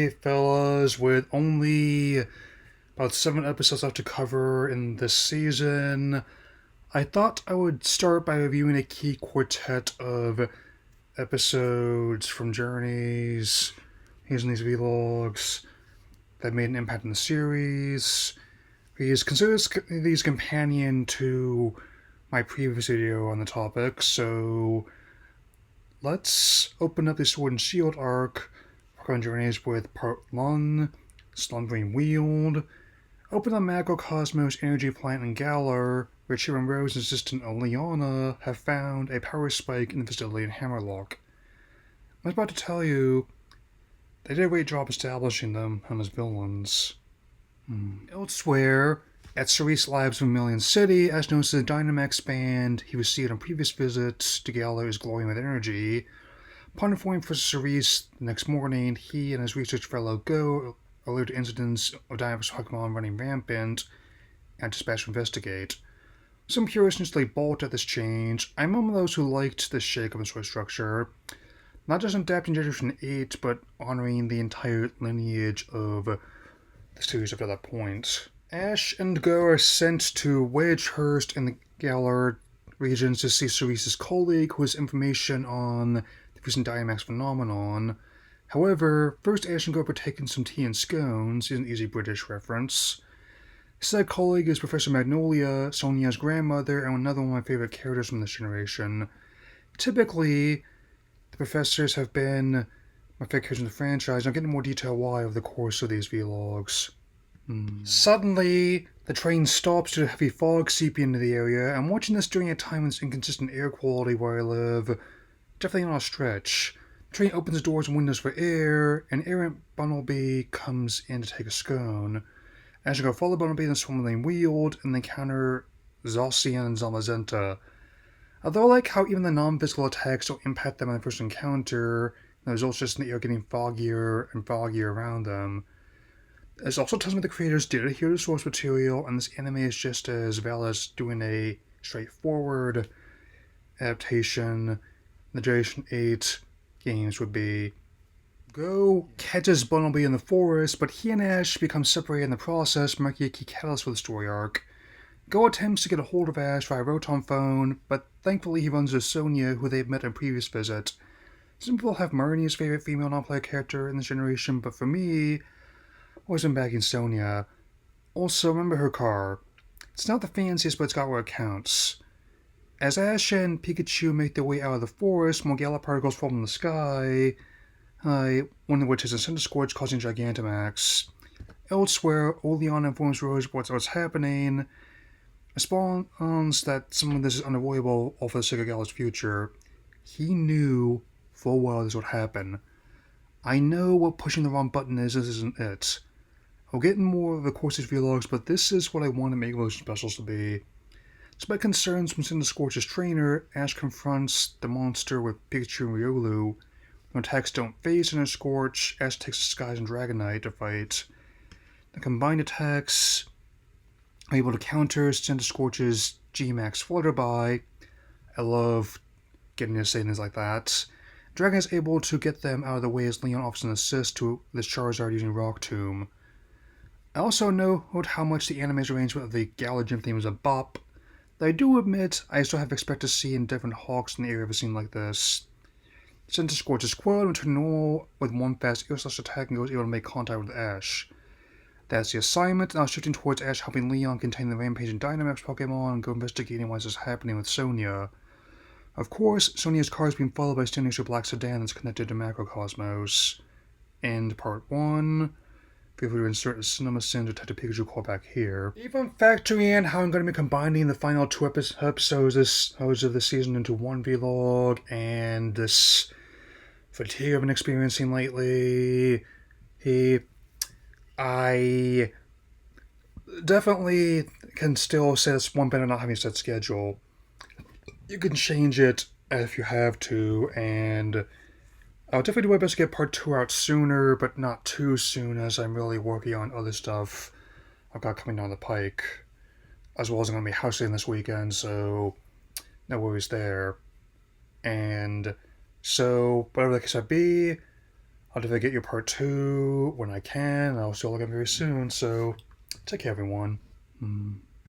Hey fellas, with only about 7 episodes left to cover in this season, I thought I would start by reviewing a key quartet of episodes from Journeys, using these vlogs that made an impact in the series. These consider these companion to my previous video on the topic, so let's open up the Sword and Shield arc on Journeys with Part 1, Slumbering Weald. Open the Macrocosmos energy plant in Galar, where Chip and Rose's assistant Oleana have found a power spike in the facility in Hammerlock. I was about to tell you, they did a great job establishing them as villains. Elsewhere, at Cerise Labs in Vermilion City, Ash notices the Dynamax band he received on previous visits to Galar is glowing with energy. Upon informing Professor Cerise the next morning, he and his research fellow Go alert to incidents of Dynamax Pokemon running rampant and dispatch to investigate. Some purists instantly balked at this change. I'm among those who liked this shake-up in story structure, not just adapting Generation 8, but honoring the entire lineage of the series up to that point. Ash and Go are sent to Wedgehurst in the Galar regions to see Cerise's colleague, who has information on the recent Dynamax phenomenon. However, first Ash and Go are partaking some tea and scones, is an easy British reference. Said colleague is Professor Magnolia, Sonia's grandmother, and another one of my favorite characters from this generation. Typically, the professors have been my favorite characters in the franchise, and I'll get into more detail why over the course of these vlogs. Suddenly, the train stops due to heavy fog seeping into the area. I'm watching this during a time when there's inconsistent air quality where I live. Definitely not a stretch. The train opens the doors and windows for air, and errant Bunnelby comes in to take a scone. As you go follow Bunnelby in the Slumbering Weald and encounter Zacian and Zamazenta. Although I like how even the non-physical attacks don't impact them on the first encounter, the results just in the air getting foggier and foggier around them. This also tells me the creators did adhere to the source material, and this anime is just as valid as doing a straightforward adaptation the Generation 8 games would be. Go catches Bunnelby in the forest, but he and Ash become separated in the process, marking a key catalyst for the story arc. Go attempts to get a hold of Ash via Rotom phone, but thankfully he runs into Sonia, who they've met in a previous visit. Some people have Marnie as favorite female non-player character in this generation, but for me, always been backing Sonia. Also, remember her car. It's not the fanciest, but it's got where it counts. As Ash and Pikachu make their way out of the forest, more Galar particles fall from the sky, one of which is a Centiskorch causing Gigantamax. Elsewhere, Oleana informs Rose what's happening, responds that some of this is unavoidable all for the sake of Galar's future. He knew full well this would happen. I know what pushing the wrong button is, this isn't it. I'll get in more of the course's vlogs, but this is what I want to make those specials to be. Despite concerns from Centiskorch's trainer, Ash confronts the monster with Pikachu and Riolu. When attacks don't phase Centiskorch, Ash takes Disguise and Dragonite to fight. The combined attacks are able to counter Centiskorch's G-Max Flutterby. I love getting to say things like that. Dragon is able to get them out of the way as Leon offers an assist to this Charizard using Rock Tomb. I also note how much the anime's arrangement of the Galar Gym theme is a bop, though I do admit I still have expected to see different Hawks in the area of a scene like this. Centiskorch is quelled and returned normal with one fast air-slash attack and goes able to make contact with Ash. That's the assignment, now shifting towards Ash helping Leon contain the rampaging Dynamax Pokemon and go investigating what is happening with Sonia. Of course, Sonia's car is being followed by a standing black sedan that's connected to Macrocosmos. End Part 1. Feel free to insert a CinemaSin Detective Pikachu callback here. Even factoring in how I'm going to be combining the final two episodes of this season into one vlog, and this fatigue I've been experiencing lately, I definitely can still say it's one better not having a set schedule. You can change it if you have to, and I'll definitely do my best to get part 2 out sooner, but not too soon, as I'm really working on other stuff I've got coming down the pike, as well as I'm going to be house sitting this weekend, so no worries there. And so, whatever the case might be, I'll definitely get you part 2 when I can. I'll still look at very soon. So take care, everyone.